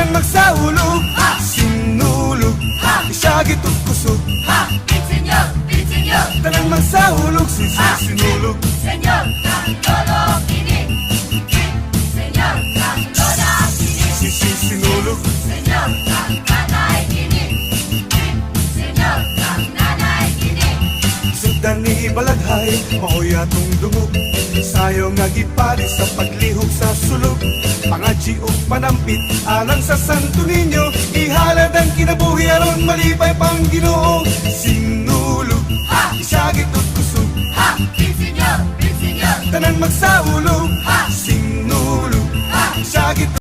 Tanan magsaulog, sinulog, isyagit ug kusog. Senyor, Tanan magsaulog, sinulog. Senyor, kang lolo kini. Senyor, kang lola kini. Sinulog. Senyor, kang nanay kini. Senyor, kang nanay kini. Sugdan ni balaghay, maoy atong dungog. Sayo nga gipari sa paglihok sa sulog. Pangadji ug panampit alang sa Santo Niño. Ihalad ang kinabuhi aron malipay pang Ginoo. Sinulog, isyagit ug kusog. Senyor, Tanan magsaulog, sinulog, isyagit